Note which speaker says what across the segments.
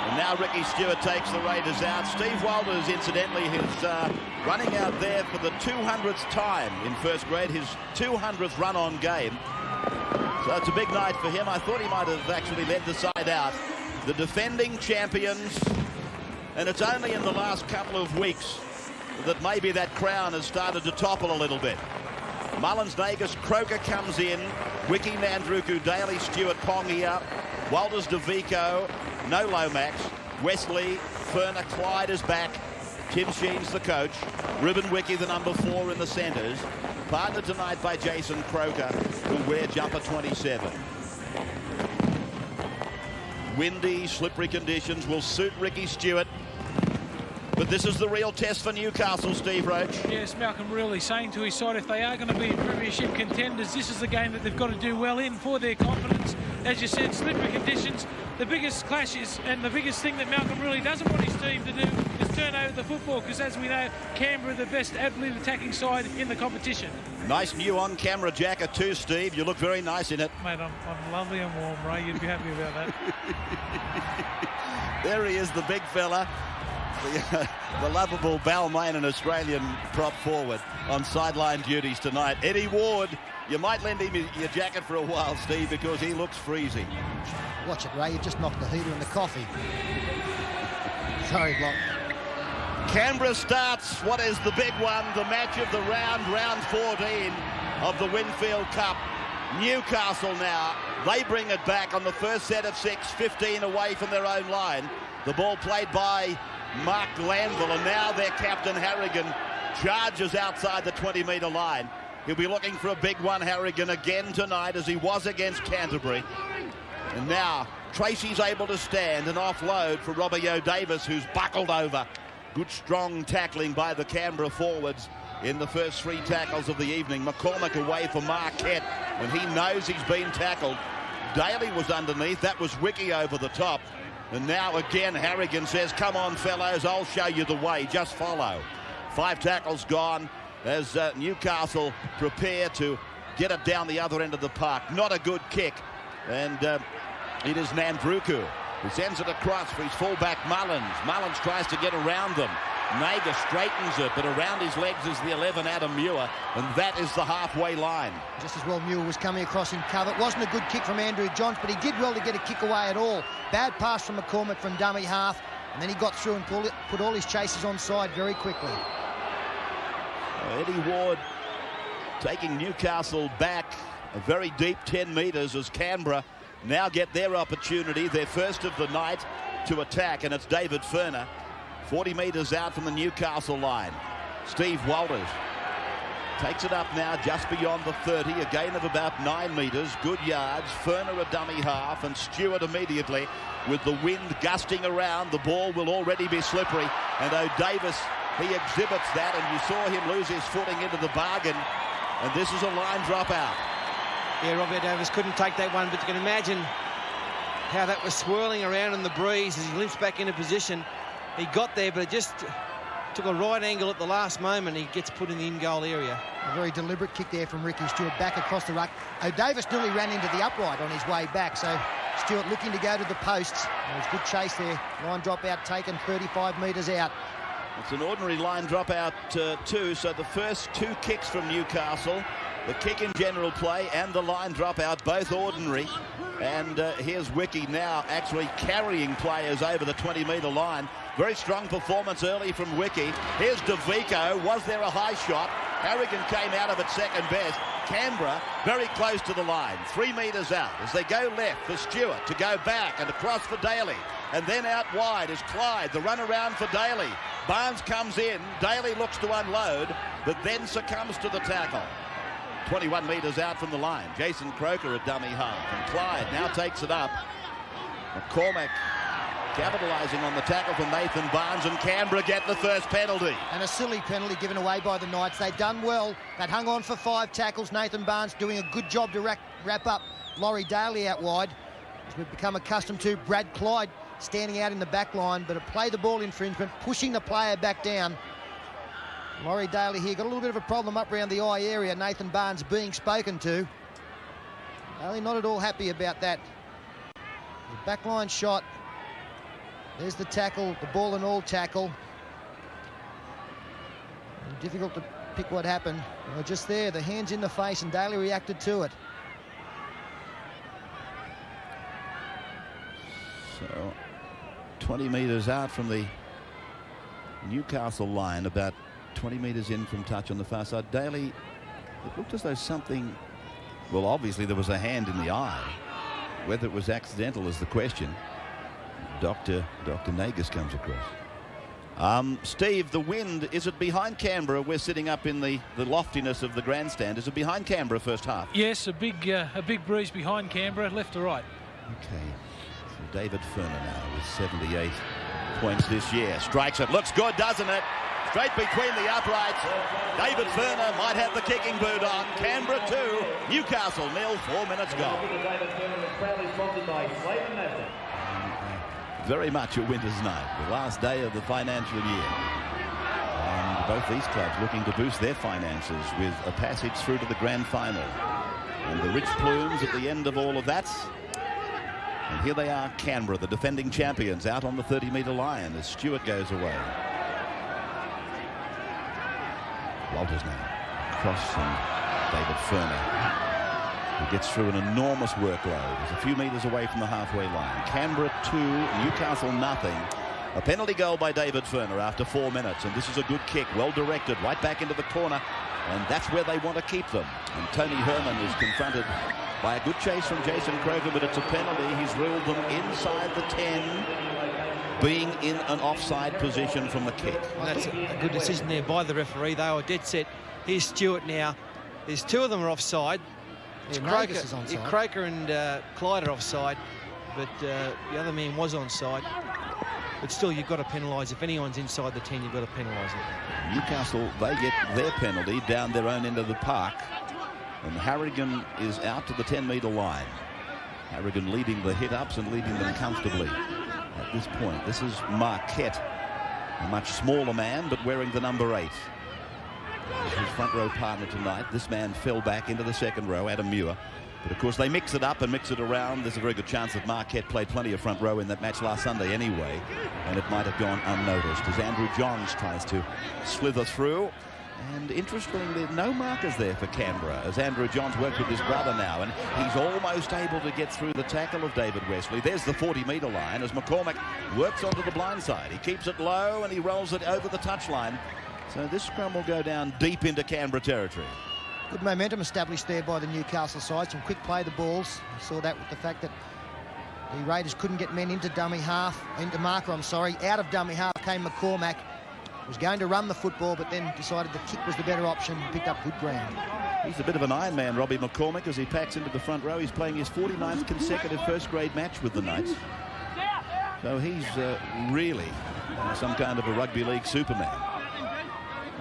Speaker 1: And now Ricky Stewart takes the Raiders out. Steve Walters, incidentally, is running out there for the 200th time in first grade, his 200th run-on game. So it's a big night for him. I thought he might have actually led the side out. The defending champions, and it's only in the last couple of weeks that maybe that crown has started to topple a little bit. Mullins, Nagus, Croker comes in. Wiki, Nandruku, Daly, Stewart, Pongia, Walters, DeVico, no Lomax, Wesley, Ferner, Clyde is back. Tim Sheen's the coach. Ruben Wiki, the number 4 in the centres. Partnered tonight by Jason Croker, who'll wear jumper 27. Windy, slippery conditions will suit Ricky Stewart. But this is the real test for Newcastle, Steve Roach.
Speaker 2: Yes, Malcolm really saying to his side, if they are going to be premiership contenders, this is the game that they've got to do well in for their confidence. As you said, slippery conditions, the biggest clashes, and the biggest thing that Malcolm really doesn't want his team to do is turn over the football, because as we know, Canberra are the best absolute attacking side in the competition. Nice
Speaker 1: new on-camera jacket too, Steve. You look very nice in it.
Speaker 2: Mate, I'm lovely and warm, Ray. You'd be happy about that.
Speaker 1: There he is, the big fella. The lovable Balmain, Australian prop forward on sideline duties tonight. Eddie Ward, you might lend him your jacket for a while, Steve, because he looks freezing.
Speaker 3: Watch it, Ray. You just knocked the heater in the coffee. Sorry, Block.
Speaker 1: Canberra starts what is the big one, the match of the round 14 of the Winfield Cup. Newcastle now, they bring it back on the first set of 6, 15 away from their own line. The ball played by Mark Glanville, and now their captain Harrigan charges outside the 20-metre line. He'll be looking for a big one, Harrigan, again tonight, as he was against Canterbury. And now Tracy's able to stand and offload for Robbie Davis, who's buckled over. Good strong tackling by the Canberra forwards in the first 3 tackles of the evening. McCormick away for Marquette when he knows he's been tackled. Daly was underneath. That was Wiki over the top. And now again Harrigan says, come on fellows, I'll show you the way, just follow. 5 tackles gone as Newcastle prepare to get it down the other end of the park. Not a good kick, and it is Nandruku who sends it across for his fullback Mullins. Mullins tries to get around them. Naga straightens it, but around his legs is the 11, Adam Muir, and that is the halfway line.
Speaker 3: Just as well Muir was coming across in cover. It wasn't a good kick from Andrew Johns, but he did well to get a kick away at all. Bad pass from McCormick from dummy half, and then he got through and put all his chasers on side very quickly.
Speaker 1: Eddie Ward taking Newcastle back a very deep 10 metres as Canberra now get their opportunity, their first of the night to attack, and it's David Ferner. 40 metres out from the Newcastle line. Steve Walters takes it up now just beyond the 30, a gain of about 9 metres, good yards. Ferner a dummy half, and Stewart immediately with the wind gusting around. The ball will already be slippery, and O'Davis, he exhibits that, and you saw him lose his footing into the bargain, and this is a line drop out.
Speaker 4: Yeah, Robbie Davis couldn't take that one, but you can imagine how that was swirling around in the breeze as he limps back into position. He got there, but it just took a right angle at the last moment. He gets put in the in-goal area.
Speaker 3: A very deliberate kick there from Ricky Stewart back across the ruck. O'Davis nearly ran into the upright on his way back, so Stewart looking to go to the posts. There was good chase there. Line drop out taken 35 metres out.
Speaker 1: It's an ordinary line drop out too, so the first 2 kicks from Newcastle, the kick in general play and the line drop out, both ordinary. And here's Wiki now actually carrying players over the 20-metre line. Very strong performance early from Wiki. Here's DeVico. Was there a high shot? Harrigan came out of it second best. Canberra very close to the line, 3 metres out as they go left for Stewart to go back and across for Daly. And then out wide is Clyde, the run around for Daly. Barnes comes in. Daly looks to unload, but then succumbs to the tackle. 21 metres out from the line. Jason Croker a dummy half, and Clyde now takes it up. McCormick capitalising on the tackle from Nathan Barnes, and Canberra get the first penalty.
Speaker 3: And a silly penalty given away by the Knights. They'd done well. They'd hung on for 5 tackles. Nathan Barnes doing a good job to wrap up Laurie Daly out wide, as we've become accustomed to. Brad Clyde standing out in the back line, but a play the ball infringement, pushing the player back down. Laurie Daly here got a little bit of a problem up around the eye area. Nathan Barnes being spoken to. Daly not at all happy about that. The backline shot. There's the tackle, the ball and all tackle. And difficult to pick what happened. Just there, the hands in the face, and Daly reacted to it.
Speaker 1: So 20 metres out from the Newcastle line, about 20 metres in from touch on the far side. Daly, it looked as though something, well, obviously there was a hand in the eye. Whether it was accidental is the question. Dr. Nagus comes across. Steve, the wind, is it behind Canberra? We're sitting up in the loftiness of the grandstand. Is it behind Canberra first half?
Speaker 2: Yes, a big breeze behind Canberra, left to right.
Speaker 1: Okay. So David Ferner now with 78 points this year. Strikes it. Looks good, doesn't it? Straight between the uprights. David Ferner might have the kicking boot on. Canberra 2, Newcastle 0, 4 minutes gone. Very much a winter's night, the last day of the financial year. And both these clubs looking to boost their finances with a passage through to the grand final. And the rich plumes at the end of all of that. And here they are, Canberra, the defending champions, out on the 30-metre line as Stewart goes away. Walters now across, and David Ferner, who gets through an enormous workload. He's a few metres away from the halfway line. Canberra 2, Newcastle nothing. A penalty goal by David Ferner after 4 minutes, and this is a good kick, well directed, right back into the corner, and that's where they want to keep them. And Tony Herman is confronted by a good chase from Jason Kroger, but it's a penalty. He's ruled them inside the 10, being in an offside position from the kick.
Speaker 4: Well, that's a good decision there by the referee. They were dead set. Here's Stewart now. There's two of them are offside.
Speaker 3: Yeah,
Speaker 4: Croker and Clyde are offside, but the other man was onside. But still, you've got to penalise. If anyone's inside the 10, you've got to penalise them.
Speaker 1: Newcastle, they get their penalty down their own end of the park. And Harrigan is out to the 10-metre line. Harrigan leading the hit-ups and leading them comfortably at this point. This is Marquette, a much smaller man, but wearing the number 8. His front row partner tonight. This man fell back into the second row, Adam Muir. But of course they mix it up and mix it around. There's a very good chance that Marquette played plenty of front row in that match last Sunday anyway, and it might have gone unnoticed as Andrew Johns tries to slither through. And interestingly, no markers there for Canberra as Andrew Johns works with his brother now, and he's almost able to get through the tackle of David Wesley. There's the 40-metre line as McCormack works onto the blind side. He keeps it low and he rolls it over the touchline. So this scrum will go down deep into Canberra territory.
Speaker 3: Good momentum established there by the Newcastle side. Some quick play the balls. You saw that with the fact that the Raiders couldn't get men into marker, Out of dummy half came McCormack. Was going to run the football, but then decided the kick was the better option and picked up good ground.
Speaker 1: He's a bit of an Iron Man, Robbie McCormack, as he packs into the front row. He's playing his 49th consecutive first-grade match with the Knights. So he's really some kind of a rugby league Superman.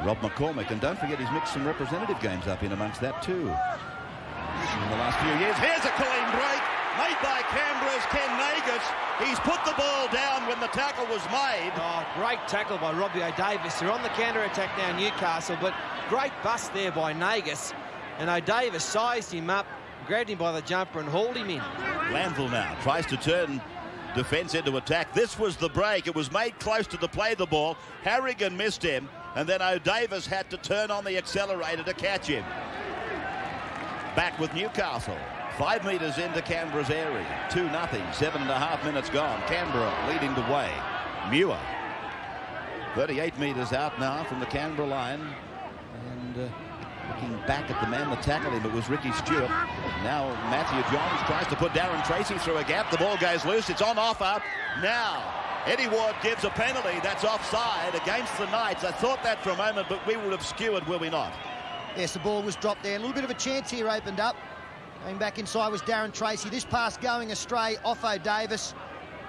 Speaker 1: Rob McCormack, and don't forget he's mixed some representative games up in amongst that too. In the last few years, here's a clean break made by Canberra's Ken Nagus. He's put the ball down when the tackle was made.
Speaker 4: Oh, great tackle by Robbie O'Davis. They're on the counter-attack now, Newcastle, but great bust there by Nagus. And O'Davis sized him up, grabbed him by the jumper and hauled him in.
Speaker 1: Glanville now tries to turn defence into attack. This was the break. It was made close to the play the ball. Harrigan missed him, and then O'Davis had to turn on the accelerator to catch him. Back with Newcastle. 5 metres into Canberra's area. 2-0, 7.5 minutes gone. Canberra leading the way. Muir. 38 metres out now from the Canberra line. And looking back at the man that tackled him, it was Ricky Stewart. Now Matthew Johns tries to put Darren Tracy through a gap. The ball goes loose. It's on offer. Now Eddie Ward gives a penalty. That's offside against the Knights. I thought that for a moment, but we would have skewered, will we not?
Speaker 3: Yes, the ball was dropped there. A little bit of a chance here opened up. Going back inside was Darren Tracy. This pass going astray off O'Davis.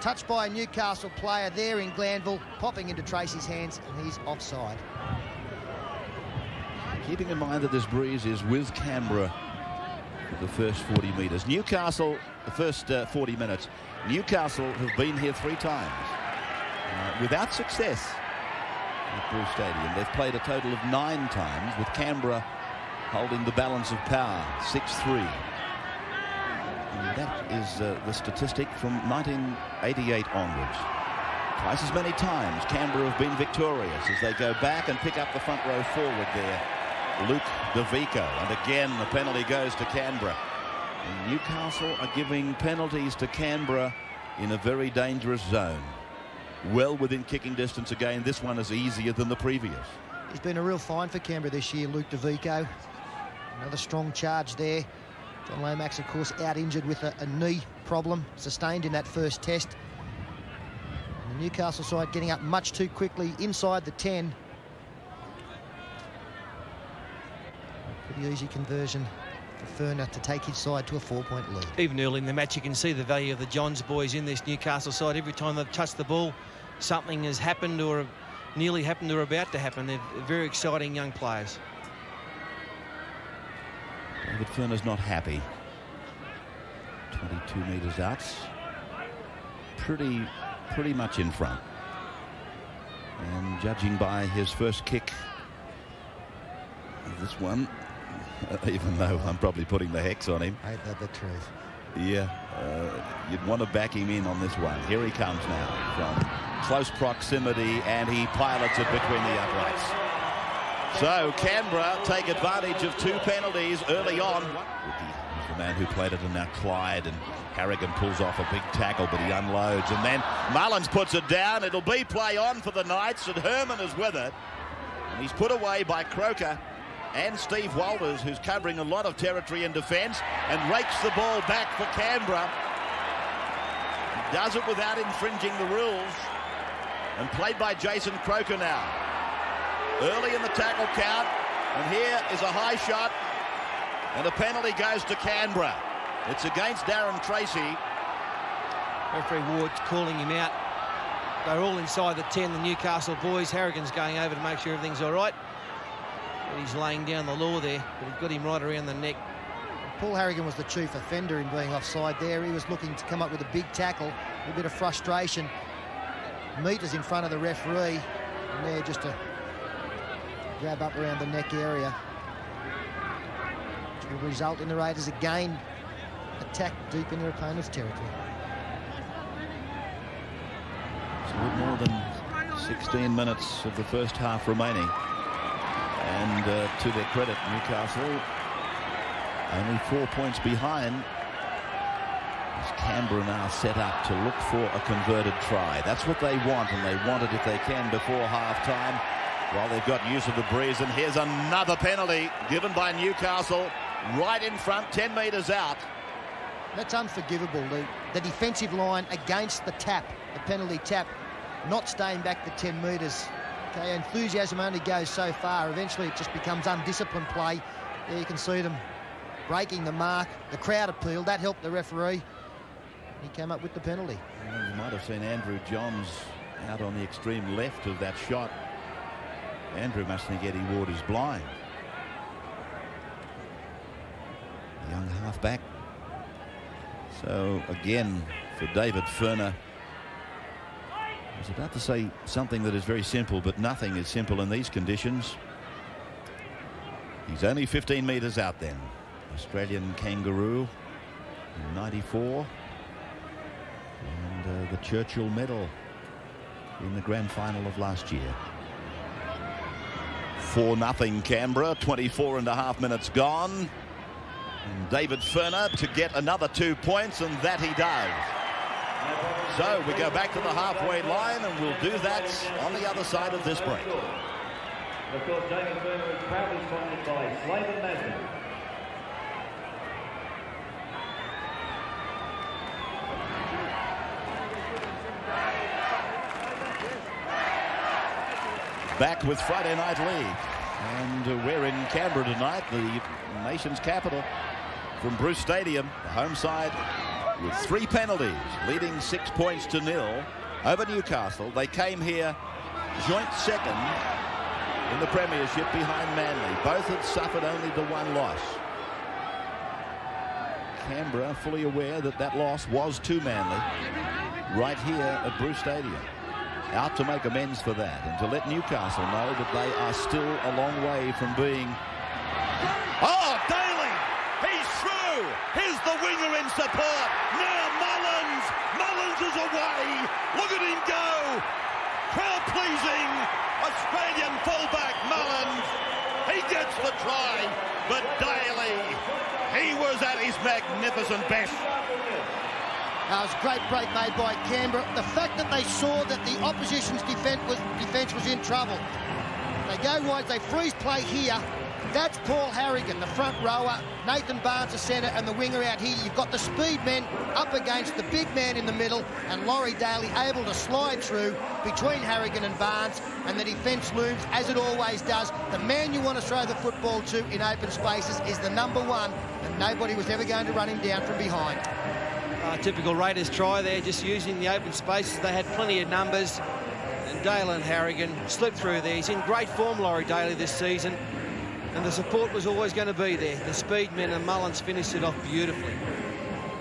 Speaker 3: Touched by a Newcastle player there in Glanville. Popping into Tracy's hands, and he's offside.
Speaker 1: Keeping in mind that this breeze is with Canberra for the first 40 metres. Newcastle, the first 40 minutes. Newcastle have been here 3 times without success at Bruce Stadium. They've played a total of 9 times, with Canberra holding the balance of power, 6-3. And that is the statistic from 1988 onwards. Twice as many times Canberra have been victorious as they go back and pick up the front row forward there. Luke DeVico, and again the penalty goes to Canberra. And Newcastle are giving penalties to Canberra in a very dangerous zone. Well within kicking distance again. This one is easier than the previous.
Speaker 3: He's been a real find for Canberra this year, Luke DeVico. Another strong charge there. John Lomax, of course, out injured with a knee problem sustained in that first test. And the Newcastle side getting up much too quickly inside the 10. Pretty easy conversion for Furner to take his side to a 4-point lead.
Speaker 4: Even early in the match, you can see the value of the Johns boys in this Newcastle side. Every time they've touched the ball, something has happened or nearly happened or about to happen. They're very exciting young players.
Speaker 1: David Furner's not happy. 22 metres out. Pretty much in front. And judging by his first kick, this one, even though I'm probably putting the hex on him.
Speaker 3: Ain't that the truth?
Speaker 1: Yeah, you'd want to back him in on this one. Here he comes now from close proximity, and he pilots it between the uprights. So Canberra take advantage of 2 penalties early on. He's the man who played it in now Clyde, and Harrigan pulls off a big tackle, but he unloads, and then Mullins puts it down. It'll be play on for the Knights, and Herman is with it. And he's put away by Croker and Steve Walters, who's covering a lot of territory in defence, and rakes the ball back for Canberra. He does it without infringing the rules, and played by Jason Croker now. Early in the tackle count, and here is a high shot, and a penalty goes to Canberra. It's against Darren Tracy.
Speaker 4: Referee Ward's calling him out. They're all inside the 10, the Newcastle boys. Harrigan's going over to make sure everything's all right. He's laying down the law there, but he got him right around the neck.
Speaker 3: Paul Harrigan was the chief offender in being offside there. He was looking to come up with a big tackle, a bit of frustration. Meters in front of the referee, and there just to grab up around the neck area, which will result in the Raiders again attack deep in their opponent's territory.
Speaker 1: It's a bit more than 16 minutes of the first half remaining. And to their credit, Newcastle only 4 points behind. As Canberra now set up to look for a converted try. That's what they want, and they want it if they can before half-time, while they've got use of the breeze. And here's another penalty given by Newcastle right in front, 10 metres out.
Speaker 3: That's unforgivable. The defensive line against the tap, the penalty tap, not staying back the 10 metres. Okay, enthusiasm only goes so far. Eventually it just becomes undisciplined play. There you can see them breaking the mark. The crowd appealed. That helped the referee. He came up with the penalty.
Speaker 1: Well, you might have seen Andrew Johns out on the extreme left of that shot. Andrew must think Eddie Ward is blind. Young halfback. So again for David Furner. I was about to say something that is very simple, but nothing is simple in these conditions. He's only 15 metres out then. Australian Kangaroo in 94. And the Churchill medal in the grand final of last year. 4-0 Canberra, 24.5 minutes gone. And David Furner to get another 2 points, and that he does. So we go back to the halfway line, and we'll do that on the other side of this break.
Speaker 5: Of course, David Furner is proudly sponsored by Slaven Madden.
Speaker 1: Back with Friday Night League, and we're in Canberra tonight, the nation's capital, from Bruce Stadium, the home side, with 3 penalties, leading 6 points to 0 over Newcastle. They came here joint second in the premiership behind Manly. Both had suffered only the 1 loss. Canberra fully aware that that loss was to Manly right here at Bruce Stadium. Out to make amends for that, and to let Newcastle know that they are still a long way from being... Oh, Daly! He's through! Here's the winger in support! Now Mullins! Mullins is away! Look at him go! pleasing Australian fullback Mullins. He gets the try, but Daly, he was at his magnificent best.
Speaker 3: That was a great break made by Canberra. The fact that they saw that the opposition's defence was in trouble. They go wide, they freeze play here. That's Paul Harrigan, the front rower, Nathan Barnes, the centre, and the winger out here. You've got the speed men up against the big man in the middle, and Laurie Daly able to slide through between Harrigan and Barnes, and the defence looms, as it always does. The man you want to throw the football to in open spaces is the number one, and nobody was ever going to run him down from behind.
Speaker 4: Typical Raiders try there, just using the open spaces. They had plenty of numbers, and Dale and Harrigan slipped through there. He's in great form, Laurie Daly, this season, and the support was always going to be there. The speedmen and Mullins finished it off beautifully.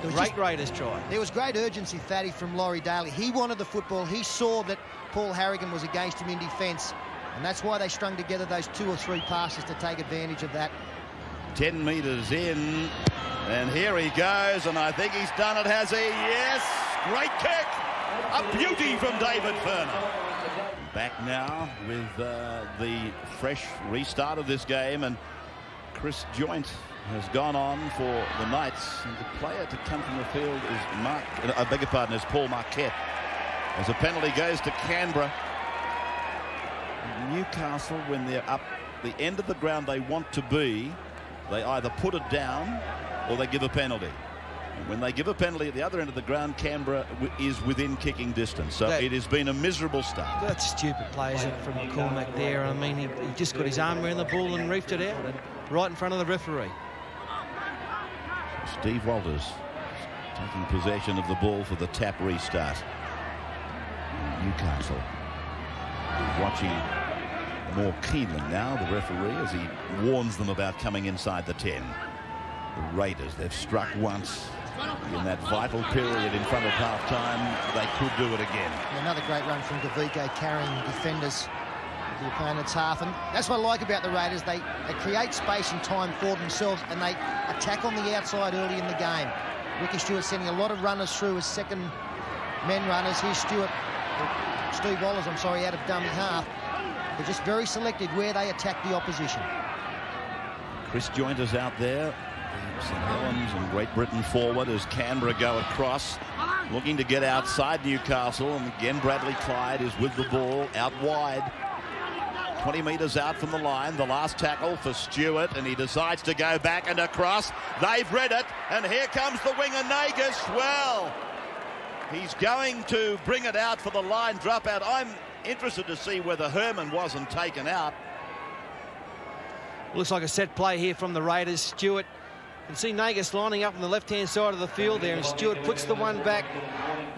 Speaker 4: Great Raiders try.
Speaker 3: There was great urgency, Fatty, from Laurie Daly. He wanted the football. He saw that Paul Harrigan was against him in defence, and that's why they strung together those 2 or 3 passes to take advantage of that.
Speaker 1: 10 metres in, and here he goes, and I think he's done it, has he? Yes! Great kick! A beauty from David Furner. Back now with the fresh restart of this game, and Chris Joynt has gone on for the Knights. And the player to come from the field is Paul Marquette. As a penalty goes to Canberra. Newcastle, when they're up the end of the ground they want to be, they either put it down or they give a penalty. When they give a penalty at the other end of the ground, Canberra is within kicking distance. So it has been a miserable start.
Speaker 4: That's stupid play, isn't it, from McCormack there? I mean, he just got his arm around the ball and reefed it out right in front of the referee.
Speaker 1: Steve Walters taking possession of the ball for the tap restart. Newcastle watching more keenly now, the referee, as he warns them about coming inside the 10. The Raiders, they've struck once in that vital period in front of half-time. They could do it again.
Speaker 3: Another great run from Gavico, carrying defenders of the opponent's half. And that's what I like about the Raiders. They create space and time for themselves, and they attack on the outside early in the game. Ricky Stewart sending a lot of runners through as second men runners. Here's Steve Wallace, out of dummy half. They're just very selective where they attack the opposition.
Speaker 1: Chris Joynt is out there. St Helens and Great Britain forward as Canberra go across, looking to get outside Newcastle, and again Bradley Clyde is with the ball out wide, 20 metres out from the line. The last tackle for Stewart, and he decides to go back and across. They've read it, and here comes the winger Nagus. Well, he's going to bring it out for the line dropout. I'm interested to see whether Herman wasn't taken out.
Speaker 4: Looks like a set play here from the Raiders. Stewart, you can see Nagus lining up on the left-hand side of the field there, and Stewart puts the one back.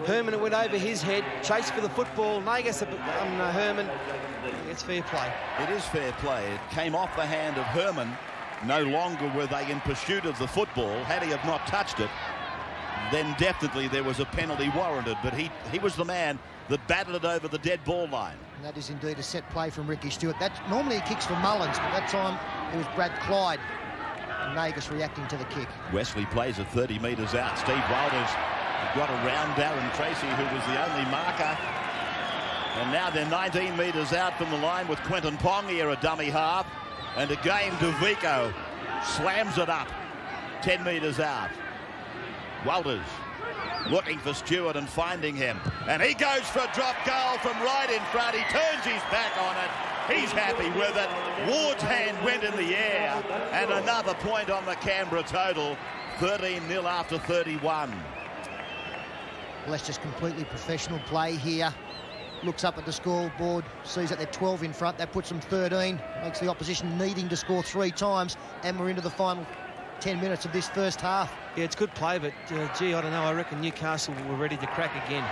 Speaker 4: Herman went over his head, chased for the football. Nagus on Herman. It's fair play.
Speaker 1: It is fair play. It came off the hand of Herman. No longer were they in pursuit of the football. Had he have not touched it, then definitely there was a penalty warranted, but he was the man that batted it over the dead ball line.
Speaker 3: And that is indeed a set play from Ricky Stewart. Normally he kicks for Mullins, but that time it was Brad Clyde. And Nagus reacting to the kick.
Speaker 1: Wesley plays at 30 metres out. Steve Walters got around Darren Tracy, who was the only marker. And now they're 19 metres out from the line with Quentin Pong here, a dummy half. And again, DeVico slams it up 10 metres out. Walters looking for Stewart and finding him. And he goes for a drop goal from right in front. He turns his back on it. He's happy with it. Ward's hand went in the air. And another point on the Canberra total. 13-0 after 31.
Speaker 3: Well, that's just completely professional play here. Looks up at the scoreboard, sees that they're 12 in front. That puts them 13. Makes the opposition needing to score 3 times. And we're into the final 10 minutes of this first half.
Speaker 4: Yeah, it's good play, but gee, I don't know. I reckon Newcastle were ready to crack again.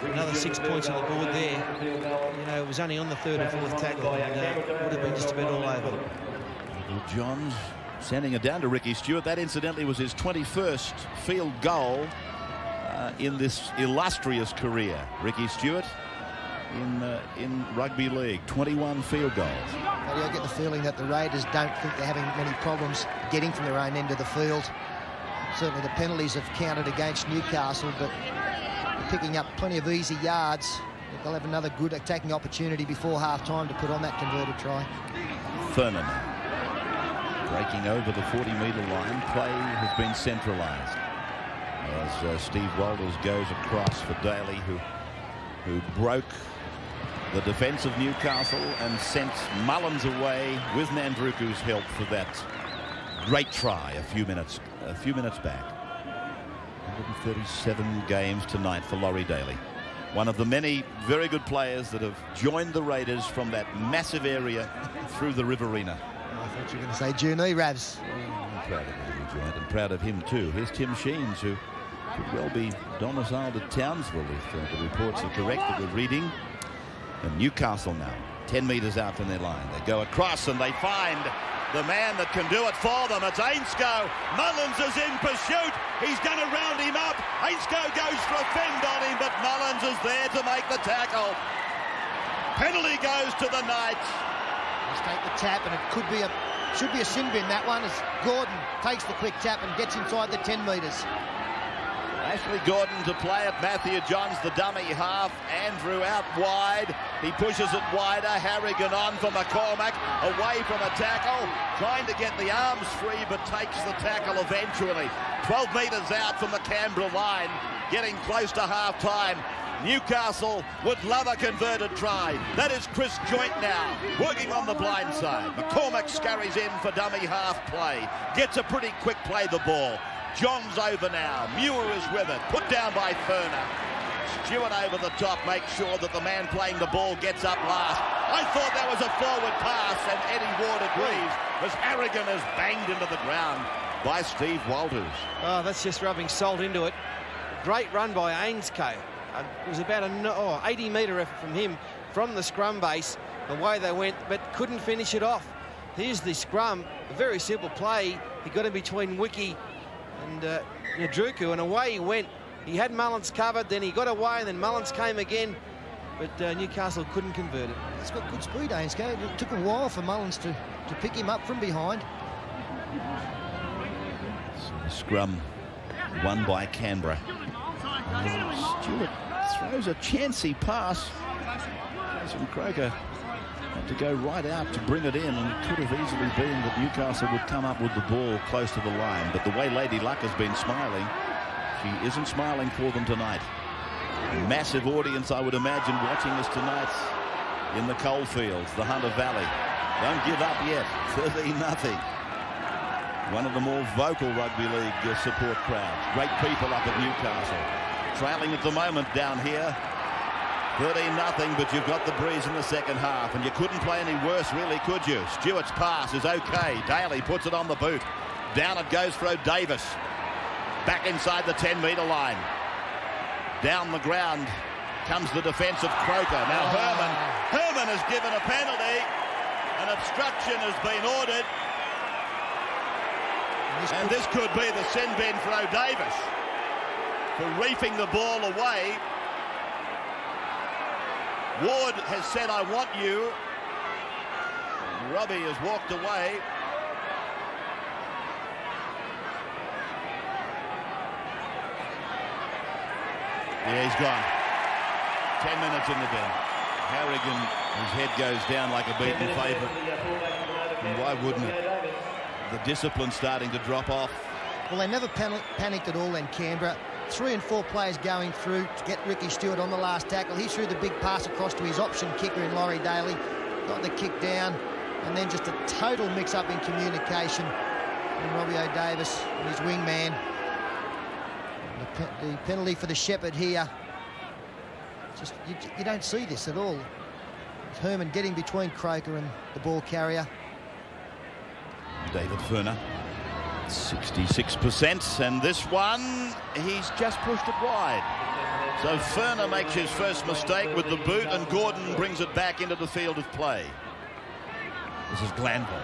Speaker 4: Another 6 points on the board there. You know, it was only on the 3rd or 4th tackle, and would have been just about all over.
Speaker 1: Little Johns sending it down to Ricky Stewart. That incidentally was his 21st field goal in this illustrious career. Ricky Stewart in rugby league, 21 field goals.
Speaker 3: I get the feeling that the Raiders don't think they're having many problems getting from their own end of the field. Certainly the penalties have counted against Newcastle, but they're picking up plenty of easy yards. They'll have another good attacking opportunity before half-time to put on that converted try.
Speaker 1: Furner breaking over the 40-metre line. Play has been centralised as Steve Walters goes across for Daly, who broke the defence of Newcastle and sent Mullins away with Nandruku's help for that great try a few minutes back. 137 games tonight for Laurie Daly. One of the many very good players that have joined the Raiders from that massive area through the Riverina.
Speaker 3: I thought you were going to say Junee, Ravs.
Speaker 1: I'm proud of him, he joined, and proud of him too. Here's Tim Sheens, who could well be domiciled at Townsville if the reports are correct that we're reading. And Newcastle now 10 metres out from their line. They go across and they find the man that can do it for them. It's Ainscough. Mullins is in pursuit. He's going to round him up. Ainscough goes for a fend on him, but Mullins is there to make the tackle. Penalty goes to the Knights.
Speaker 3: Let's take the tap, and it should be a sin bin, that one, as Gordon takes the quick tap and gets inside the 10 metres.
Speaker 1: Ashley Gordon to play it. Matthew Johns, the dummy half. Andrew out wide. He pushes it wider. Harrigan on for McCormack. Away from a tackle. Trying to get the arms free, but takes the tackle eventually. 12 metres out from the Canberra line. Getting close to half-time. Newcastle would love a converted try. That is Chris Joint now, working on the blind side. McCormack scurries in for dummy half play. Gets a pretty quick play the ball. John's over now. Muir is with it. Put down by Furner. Stewart over the top. Makes sure that the man playing the ball gets up last. I thought that was a forward pass, and Eddie Ward agrees, as Harrigan is banged into the ground by Steve Walters.
Speaker 4: Oh, that's just rubbing salt into it. Great run by Ainscough. It was about an 80-metre effort from him from the scrum base, the way they went, but couldn't finish it off. Here's the scrum. A very simple play. He got in between Wiki and Nadruku, and away he went. He had Mullins covered, then he got away, and then Mullins came again, but Newcastle couldn't convert it.
Speaker 3: He's got good speed, Ainscough. It took a while for Mullins to pick him up from behind.
Speaker 1: So the scrum won by Canberra. Stewart throws a chancy pass. Jason Croker had to go right out to bring it in, and it could have easily been that Newcastle would come up with the ball close to the line. But the way Lady Luck has been smiling, she isn't smiling for them tonight. A massive audience, I would imagine, watching us tonight in the coalfields, the Hunter Valley. Don't give up yet. 13-0. One of the more vocal rugby league support crowds. Great people up at Newcastle. Trailing at the moment down here. 13-0, but you've got the breeze in the second half, and you couldn't play any worse, really, could you? Stewart's pass is okay. Daly puts it on the boot. Down it goes for O'Davis. Back inside the 10-metre line. Down the ground comes the defence of Croker. Now Herman has given a penalty. An obstruction has been ordered. And this could be the sin bin for O'Davis for reefing the ball away. Ward has said, I want you. Robbie has walked away. Yeah, he's gone. 10 minutes in the bin. Harrigan, his head goes down like a beaten favourite. And why wouldn't it? The discipline's starting to drop off.
Speaker 3: Well, they never panicked at all then, Canberra. 3 and 4 players going through to get Ricky Stewart on the last tackle. He threw the big pass across to his option kicker in Laurie Daly. Got the kick down, and then just a total mix-up in communication. And Robbie O'Davis and his wingman. The penalty for the Shepherd here. Just you don't see this at all. Herman getting between Croker and the ball carrier.
Speaker 1: David Furner, 66%, and this one, he's just pushed it wide. So Furner makes his first mistake with the boot, and Gordon brings it back into the field of play. This is Glanville,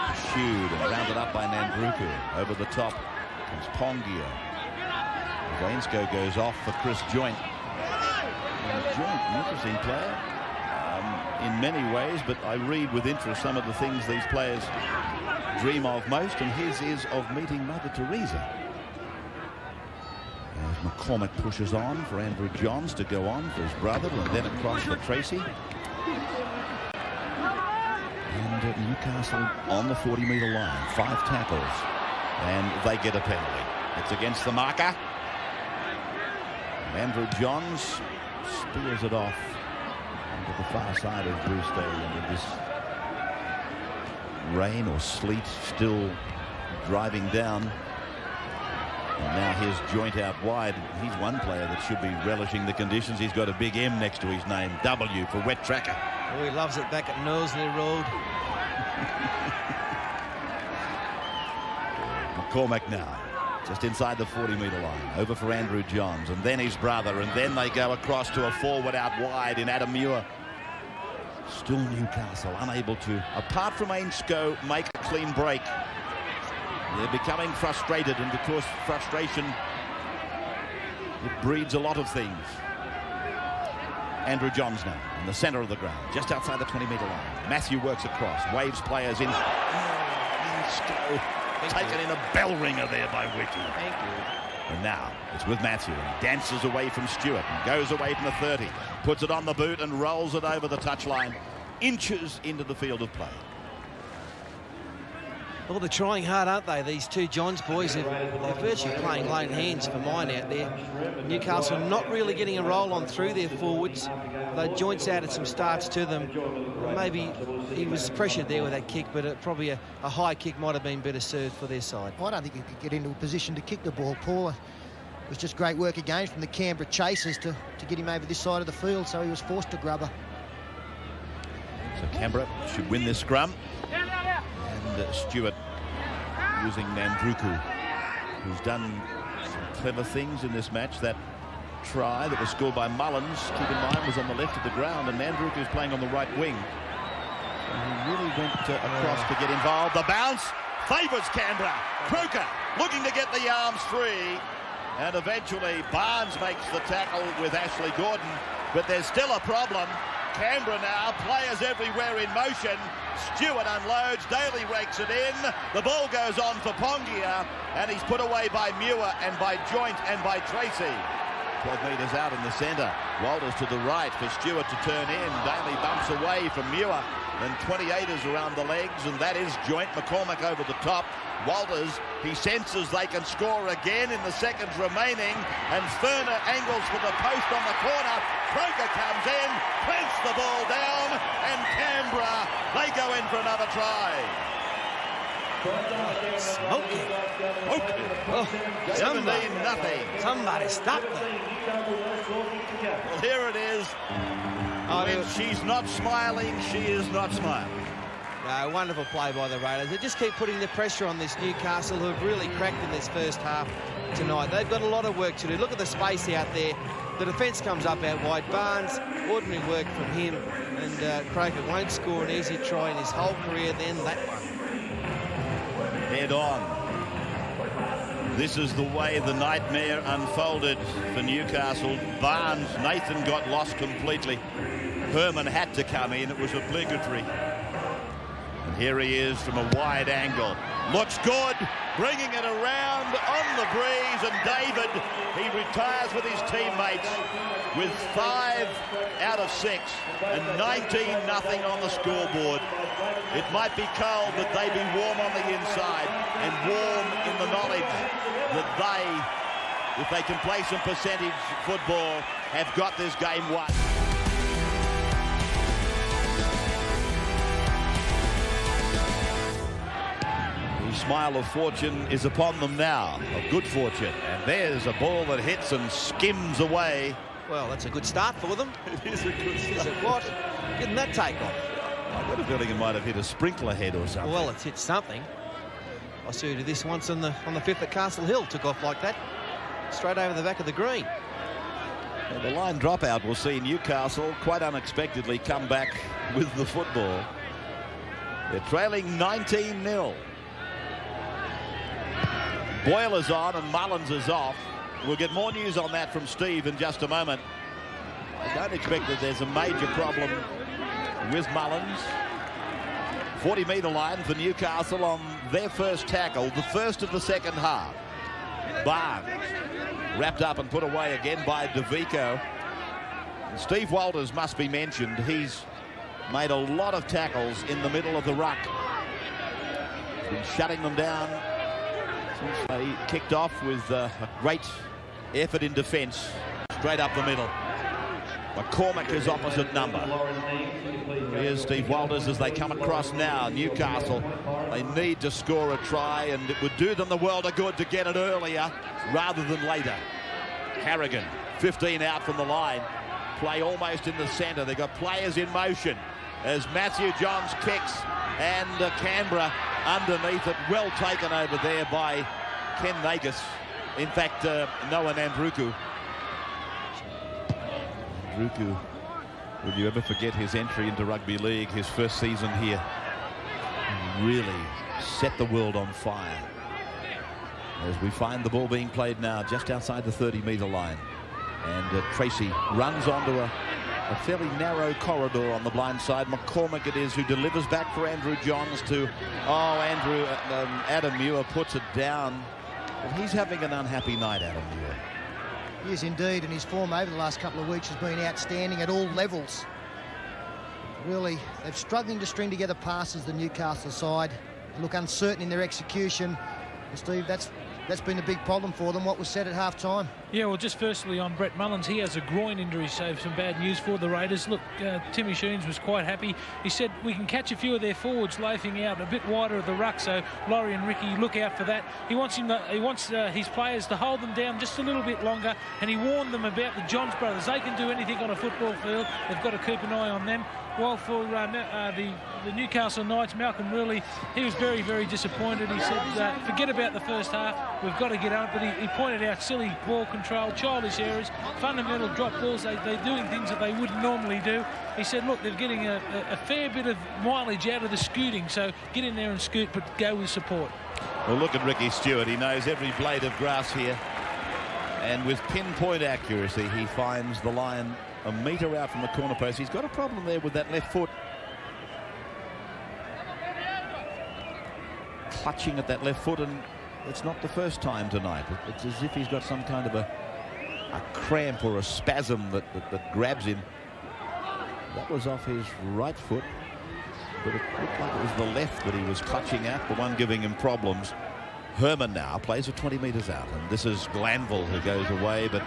Speaker 1: pursued and rounded up by Nandruku. Over the top comes Pongia. Ainscough goes off for Chris Joint. Joint, an interesting player in many ways, but I read with interest some of the things these players dream of most, and his is of meeting Mother Teresa. There's McCormack pushes on for Andrew Johns to go on for his brother, and then across for Tracy. And Newcastle on the 40-metre line, 5 tackles, and they get a penalty. It's against the marker. And Andrew Johns spears it off onto the far side of Bruce Stadium with this rain or sleet still driving down. And now his joint out wide. He's one player that should be relishing the conditions. He's got a big M next to his name, W for wet tracker.
Speaker 4: Oh, he loves it back at Knowsley Road.
Speaker 1: McCormack now, just inside the 40-metre line, over for Andrew Johns, and then his brother, and then they go across to a forward out wide in Adam Muir. Still Newcastle unable to, apart from Ainscough, make a clean break. They're becoming frustrated, and of course frustration, it breeds a lot of things. Andrew Johns now in the centre of the ground, just outside the 20-metre line. Matthew works across, waves players in. Ainscough taken in a bell ringer there by Wiki.
Speaker 4: Thank you.
Speaker 1: And now it's with Matthew. He dances away from Stewart and goes away from the 30. Puts it on the boot and rolls it over the touchline, inches into the field of play.
Speaker 4: Well, they're trying hard, aren't they? These two Johns boys, they're virtually playing lone hands for mine out there. Newcastle not really getting a roll on through their forwards. Though Joints added some starts to them. Maybe he was pressured there with that kick, but probably a high kick might have been better served for their side.
Speaker 3: I don't think he could get into a position to kick the ball, Paul. It was just great work again from the Canberra chasers to get him over this side of the field, so he was forced to grub her.
Speaker 1: So Canberra should win this scrum. And Stewart using Nandruku, who's done some clever things in this match. That try that was scored by Mullins, keep in mind, was on the left of the ground, and Nandruku is playing on the right wing. And he really went across to get involved. The bounce favours Canberra. Croker looking to get the arms free, and eventually Barnes makes the tackle with Ashley Gordon, but there's still a problem. Canberra now, players everywhere in motion. Stewart unloads, Daly rakes it in. The ball goes on for Pongia, and he's put away by Muir and by Joint and by Tracy. 12 metres out in the centre. Walters to the right for Stewart to turn in. Daly bumps away from Muir. Then 28ers around the legs, and that is Joint. McCormack over the top. Walters, he senses they can score again in the seconds remaining, and Ferner angles for the post on the corner. Croker comes in, plants the ball down, and Canberra, they go in for another try.
Speaker 4: Smoking.
Speaker 1: Oh,
Speaker 4: 17-0. Somebody stop them.
Speaker 1: Well, here it is. When she's not smiling, she is not smiling.
Speaker 4: No, wonderful play by the Raiders. They just keep putting the pressure on this Newcastle, who have really cracked in this first half tonight. They've got a lot of work to do. Look at the space out there. The defence comes up out wide. Barnes, ordinary work from him, and Croker won't score an easy try in his whole career, then that one.
Speaker 1: Head on. This is the way the nightmare unfolded for Newcastle. Barnes, Nathan got lost completely. Herman had to come in. It was obligatory. And here he is from a wide angle. Looks good, bringing it around on the breeze, and David, he retires with his teammates with 5 out of 6 and 19-0 on the scoreboard. It might be cold, but they be warm on the inside, and warm in the knowledge that they, if they can play some percentage football, have got this game won. The smile of fortune is upon them now, of good fortune. And there's a ball that hits and skims away.
Speaker 4: Well, that's a good start for them.
Speaker 1: It is a good start.
Speaker 4: Is it what? Didn't that take off?
Speaker 1: I've got a feeling it might have hit a sprinkler head or something.
Speaker 4: Well, it's hit something. I saw you do this once on the 5th at Castle Hill. Took off like that, straight over the back of the green.
Speaker 1: Well, the line dropout will see Newcastle quite unexpectedly come back with the football. They're trailing 19-0. Boyler's on and Mullins is off. We'll get more news on that from Steve in just a moment. I don't expect that there's a major problem with Mullins. 40-metre line for Newcastle on their first tackle, the first of the second half. Barnes Wrapped up and put away again by DeVico. And Steve Walters must be mentioned. He's made a lot of tackles in the middle of the ruck. He's been shutting them down since they kicked off with a great effort in defence. Straight up the middle. McCormick is opposite number. Here's Steve Walters as they come across now. Newcastle, they need to score a try, and it would do them the world of good to get it earlier rather than later. Harrigan, 15 out from the line. Play almost in the centre. They've got players in motion as Matthew Johns kicks, and Canberra underneath it. Well taken over there by Ken Nagus. In fact, Noah Nandruku. Nandruku, will you ever forget his entry into rugby league, his first season here? Really set the world on fire. As we find the ball being played now just outside the 30-metre line. And Tracy runs onto a fairly narrow corridor on the blind side. McCormick it is who delivers back for Andrew Johns to, Adam Muir puts it down. Well, he's having an unhappy night, Adam Muir.
Speaker 3: He is indeed, and his form over the last couple of weeks has been outstanding at all levels. Really, they're struggling to string together passes, the Newcastle side. They look uncertain in their execution. And Steve, that's been a big problem for them, what was said at half-time. Yeah,
Speaker 2: well, just firstly on Brett Mullins, he has a groin injury, so some bad news for the Raiders. Look, Timmy Sheens was quite happy. He said we can catch a few of their forwards loafing out a bit wider of the ruck, so Laurie and Ricky, look out for that. He wants his players to hold them down just a little bit longer, and he warned them about the Johns brothers. They can do anything on a football field. They've got to keep an eye on them. Well, for the Newcastle Knights, Malcolm Riley, he was very, very disappointed. He said, forget about the first half, we've got to get up. But he pointed out silly ball control, childish errors, fundamental drop balls. They're doing things that they wouldn't normally do. He said, look, they're getting a fair bit of mileage out of the scooting, so get in there and scoot, but go with support.
Speaker 1: Well, look at Ricky Stewart. He knows every blade of grass here. And with pinpoint accuracy, he finds the line a metre out from the corner post. He's got a problem there with that left foot. Clutching at that left foot, and it's not the first time tonight. It's as if he's got some kind of a cramp or a spasm that grabs him. That was off his right foot, but it looked like it was the left that he was clutching at, the one giving him problems. Herman now plays at 20 metres out, and this is Glanville who goes away, but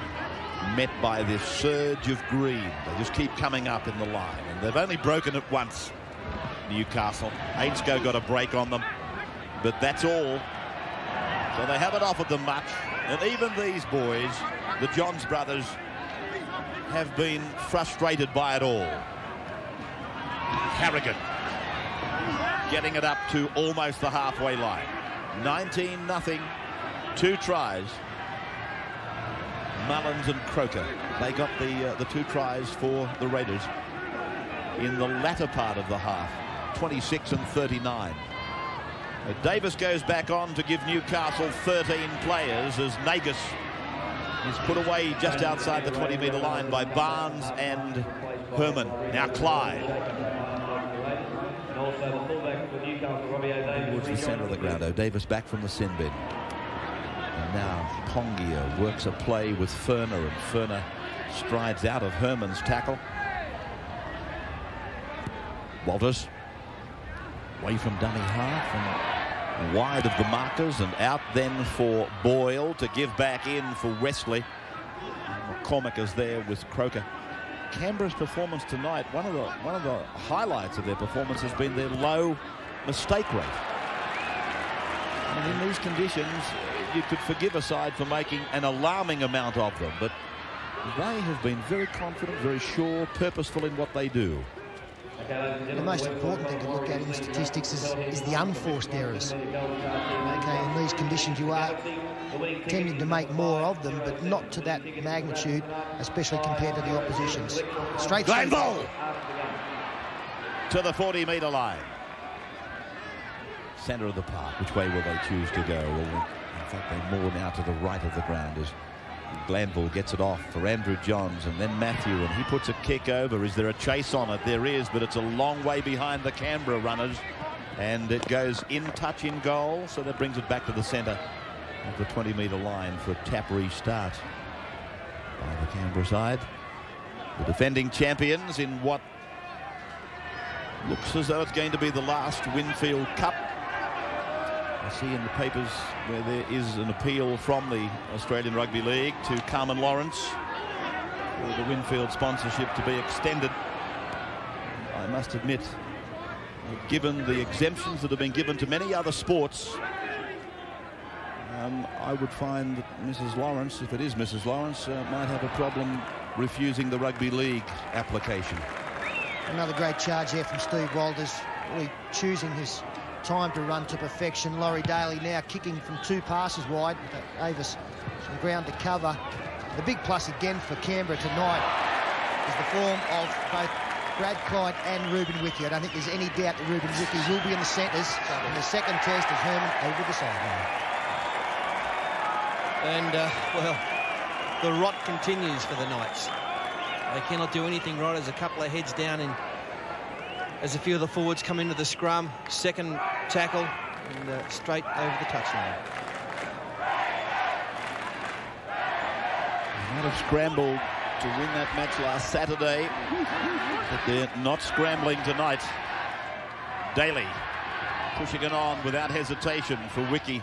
Speaker 1: met by this surge of green. They just keep coming up in the line, and they've only broken it once, Newcastle. Ainscough got a break on them, but that's all. So they haven't offered them much, and even these boys, the Johns brothers, have been frustrated by it all. Harrigan getting it up to almost the halfway line. 19-0, 2 tries. Mullins and Croker, they got the 2 tries for the Raiders in the latter part of the half, 26 and 39. Davis goes back on to give Newcastle 13 players as Nagus is put away just outside the 20-metre line by Barnes and Herman. Now Clyde. Towards the centre of the ground. Davis back from the sin bin. And now Pongia works a play with Furner, and Furner strides out of Herman's tackle. Walters away from dummy half and wide of the markers, and out then for Boyle to give back in for Wesley. McCormick is there with Croker. Canberra's performance tonight, one of the highlights of their performance has been their low mistake rate. And in these conditions, you could forgive a side for making an alarming amount of them, but they have been very confident, very sure, purposeful in what they do.
Speaker 3: The most important thing to look at in statistics is the unforced errors. Okay, in these conditions you are tending to make more of them, but not to that magnitude, especially compared to the oppositions. Straight
Speaker 1: Glanville to the 40-metre line. Centre of the park. Which way will they choose to go? Well, in fact, they're more now to the right of the ground as Glanville gets it off for Andrew Johns, and then Matthew, and he puts a kick over. Is there a chase on it? There is, but it's a long way behind the Canberra runners, and it goes in touch in goal, so that brings it back to the centre of the 20-metre line for a tap restart. by the Canberra side. The defending champions in what looks as though it's going to be the last Winfield Cup. I see in the papers where there is an appeal from the Australian Rugby League to Carmen Lawrence for the Winfield sponsorship to be extended. I must admit, given the exemptions that have been given to many other sports, I would find that Mrs. Lawrence, if it is Mrs. Lawrence, might have a problem refusing the Rugby League application.
Speaker 3: Another great charge there from Steve Walters, really choosing his time to run to perfection. Laurie Daly now kicking from 2 passes wide. Davis some ground to cover. The big plus again for Canberra tonight is the form of both Brad Clyde and Ruben Wiki. I don't think there's any doubt that Ruben Wiki will be in the centres in the second test as Herman over the sideline.
Speaker 4: And, well, the rot continues for the Knights. They cannot do anything right. There's a couple of heads down and as a few of the forwards come into the scrum. Second tackle and straight over the touchline.
Speaker 1: They might have scrambled to win that match last Saturday, but they're not scrambling tonight. Daly pushing it on without hesitation for Wiki.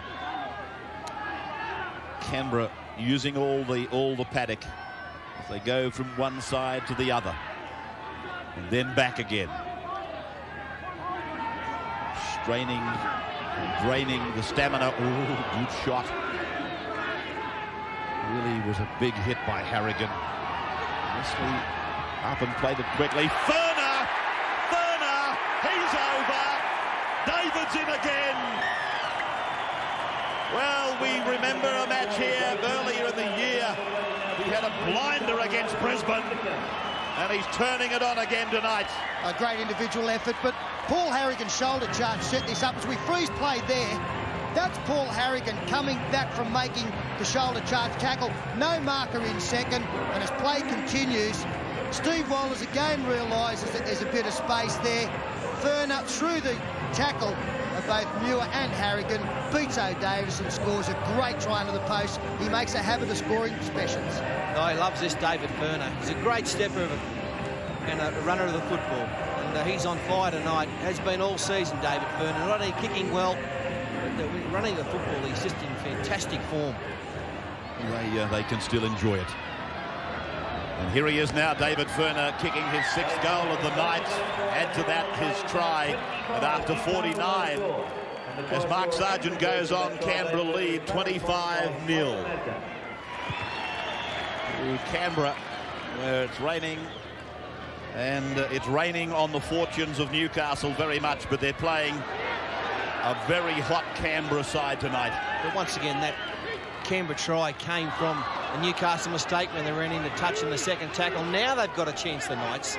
Speaker 1: Canberra using all the paddock as they go from one side to the other and then back again, straining and draining the stamina. Ooh, good shot. Really was a big hit by Harrigan. Wesley up and played it quickly. Furner, he's over. David's in again. Well, we remember a match here earlier in the year. He had a blinder against Brisbane, and he's turning it on again tonight.
Speaker 3: A great individual effort, but Paul Harrigan's shoulder charge set this up as we freeze play there. That's Paul Harrigan coming back from making the shoulder charge tackle. No marker in second, and as play continues, Steve Walters again realises that there's a bit of space there. Furner through the tackle of both Muir and Harrigan beats O'Davis and scores a great try under the post. He makes a habit of scoring specials.
Speaker 4: Oh, he loves this David Furner. He's a great stepper and a runner of the football. And he's on fire tonight. Has been all season, David Furner. Not only kicking well, but running the football, he's just in fantastic form.
Speaker 1: They can still enjoy it. And here he is now, David Furner, kicking his 6th goal of the night. Add to that his try, and after 49, as Mark Sargent goes on, Canberra lead 25-0. Canberra, where it's raining, and it's raining on the fortunes of Newcastle very much, but they're playing a very hot Canberra side tonight.
Speaker 4: But once again, that Canberra try came from a Newcastle mistake when they ran into touch in the second tackle. Now they've got a chance, the Knights.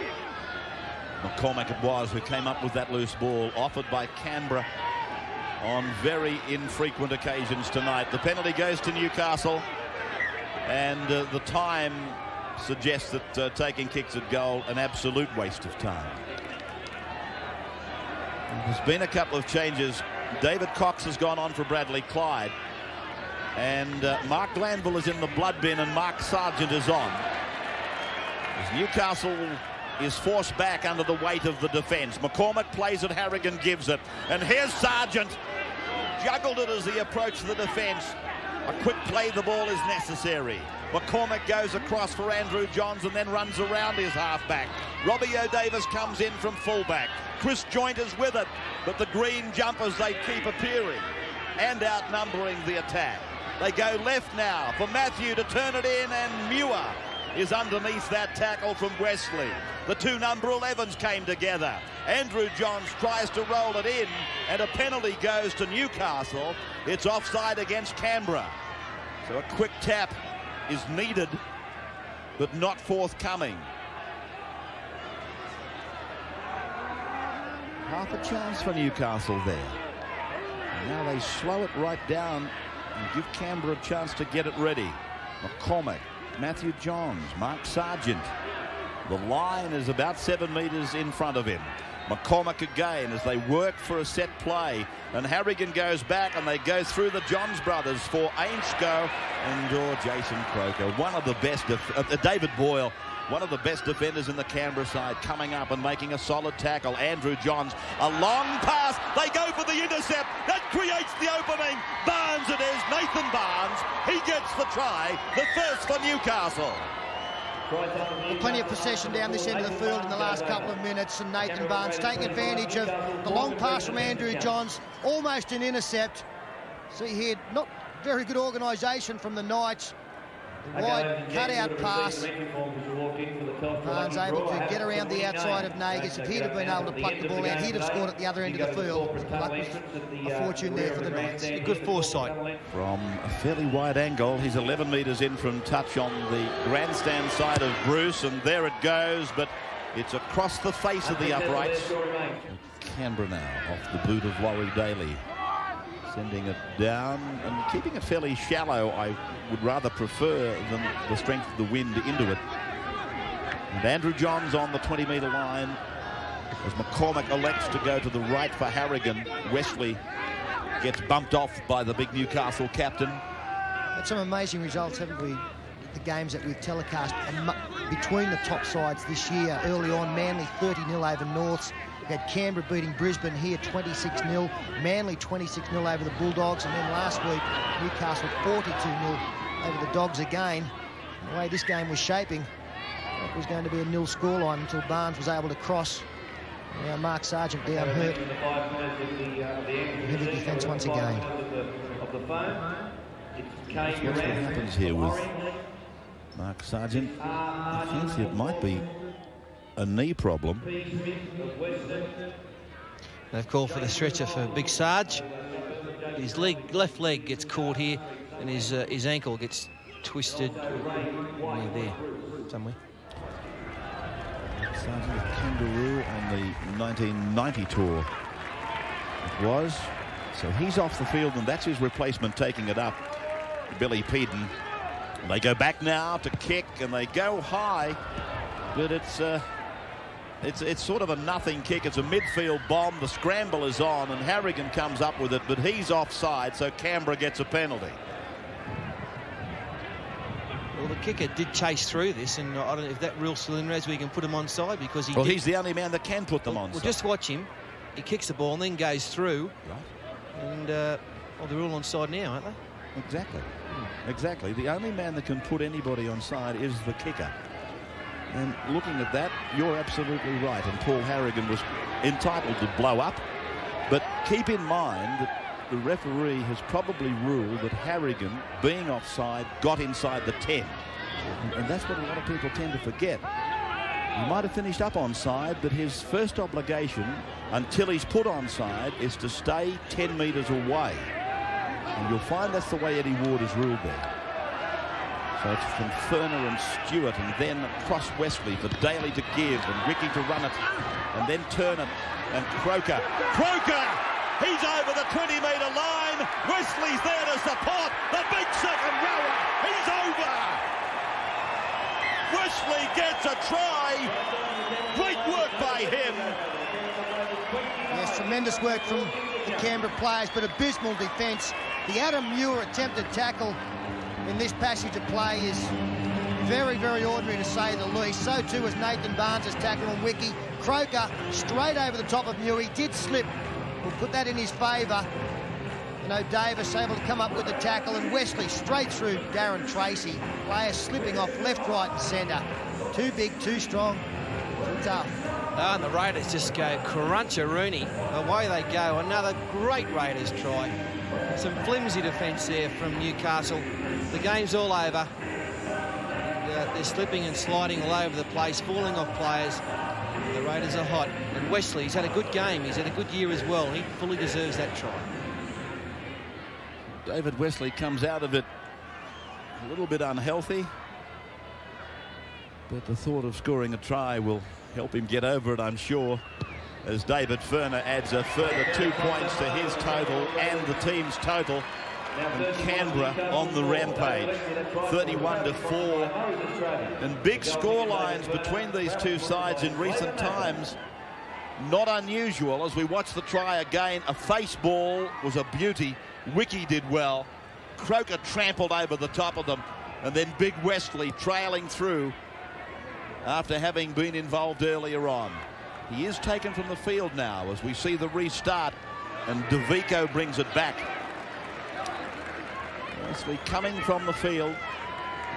Speaker 1: McCormack it was who came up with that loose ball, offered by Canberra on very infrequent occasions tonight. The penalty goes to Newcastle, and the time suggests that taking kicks at goal, an absolute waste of time. There's been a couple of changes. David Cox has gone on for Bradley Clyde, and Mark Glanville is in the blood bin, and Mark Sargent is on, as Newcastle is forced back under the weight of the defence. McCormack plays it, Harrigan gives it, and here's Sargent. Juggled it as he approached the defence. A quick play the ball is necessary. McCormack goes across for Andrew Johns and then runs around his halfback. Robbie O'Davis comes in from fullback. Chris Joint is with it, but the green jumpers, they keep appearing and outnumbering the attack. They go left now for Matthew to turn it in, and Muir is underneath that tackle from Wesley. The two number 11s came together. Andrew Johns tries to roll it in, and a penalty goes to Newcastle. It's offside against Canberra. So a quick tap is needed, but not forthcoming. Half a chance for Newcastle there. And now they slow it right down and give Canberra a chance to get it ready. McCormack, Matthew Johns, Mark Sargent. The line is about 7 metres in front of him. McCormack again as they work for a set play, and Harrigan goes back and they go through the Johns brothers for Ainsko and Jason Croker. One of the best, David Boyle, one of the best defenders in the Canberra side, coming up and making a solid tackle. Andrew Johns, a long pass, they go for the intercept, that creates the opening. Barnes it is, Nathan Barnes, he gets the try, the first for Newcastle.
Speaker 3: Plenty of possession down this end of the field in the last couple of minutes, and Nathan Barnes taking advantage of the long pass from Andrew Johns, almost an intercept. See here, not very good organisation from the Knights. The wide cut-out pass. Barnes able to get around the outside of Nagas. If he'd have been able to pluck the ball out, he'd have scored at the other end of the field. Luck was a fortune there for the Knights.
Speaker 4: A good foresight.
Speaker 1: From a fairly wide angle, he's 11 metres in from touch on the grandstand side of Bruce, and there it goes, but it's across the face of the uprights. Canberra now off the boot of Laurie Daly, sending it down and keeping it fairly shallow. I would rather prefer than the strength of the wind into it. And Andrew Johns on the 20-metre line as McCormack elects to go to the right for Harrigan. Wesley gets bumped off by the big Newcastle captain.
Speaker 3: Had some amazing results, haven't we? The games that we've telecast between the top sides this year. Early on, Manly 30-0 over Norths. We had Canberra beating Brisbane here 26-0. Manly 26-0 over the Bulldogs. And then last week, Newcastle 42-0 over the Dogs again. And the way this game was shaping, it was going to be a nil scoreline until Barnes was able to cross. Now Mark Sargent down hurt. Heavy defence once again.
Speaker 1: That's what happens here with Mark Sargent. I fancy it might be a knee problem.
Speaker 4: They've called for the stretcher for Big Sarge. His left leg gets caught here, and his ankle gets twisted near there somewhere.
Speaker 1: Sargent with Kangaroo on the 1990 tour. It was. So he's off the field, and that's his replacement taking it up, Billy Peden. They go back now to kick, and they go high, but it's sort of a nothing kick. It's a midfield bomb. The scramble is on, and Harrigan comes up with it, but he's offside, so Canberra gets a penalty.
Speaker 4: Well, the kicker did chase through this, and I don't know if that rule's still in, Res, we can put him onside because
Speaker 1: he's the only man that can put them onside.
Speaker 4: Well, just watch him. He kicks the ball and then goes through. Right. And they're all onside now, aren't they?
Speaker 1: Exactly. Exactly. The only man that can put anybody onside is the kicker. And looking at that, you're absolutely right. And Paul Harrigan was entitled to blow up. But keep in mind that the referee has probably ruled that Harrigan, being offside, got inside the 10. And that's what a lot of people tend to forget. He might have finished up onside, but his first obligation, until he's put onside, is to stay 10 metres away. And you'll find that's the way Eddie Ward has ruled there. So it's from Ferner and Stewart, and then across Wesley for Daly to give, and Ricky to run it, and then turn it, and Croker. He's over the 20-metre line. Wesley's there to support the big second rower. He's over. Wesley gets a try. Great work by him.
Speaker 3: Yes, tremendous work from the Canberra players, but abysmal defence. The Adam Muir attempted tackle in this passage of play is very, very ordinary to say the least. So too was Nathan Barnes' tackle on Wiki. Croker straight over the top of Muir. He did slip. We'll put that in his favour. You know, Davis able to come up with the tackle, and Wesley straight through Darren Tracy. Players slipping off left, right and centre. Too big, too strong, too tough.
Speaker 4: Oh, and the Raiders just go crunch-a-rooney. Away they go. Another great Raiders try. Some flimsy defence there from Newcastle. The game's all over. They're slipping and sliding all over the place, falling off players. The Raiders are hot. And Wesley, he's had a good game. He's had a good year as well. He fully deserves that try.
Speaker 1: David Wesley comes out of it a little bit unhealthy, but the thought of scoring a try will help him get over it, I'm sure, as David Ferner adds a further 2 points to his total and the team's total. and Canberra on the rampage, 31-4. And big score lines between these two sides in recent times. Not unusual as we watch the try again. A face ball was a beauty. Wiki did well. Croker trampled over the top of them. And then Big Westley trailing through after having been involved earlier on. He is taken from the field now as we see the restart. And DeVico brings it back. Westley coming from the field.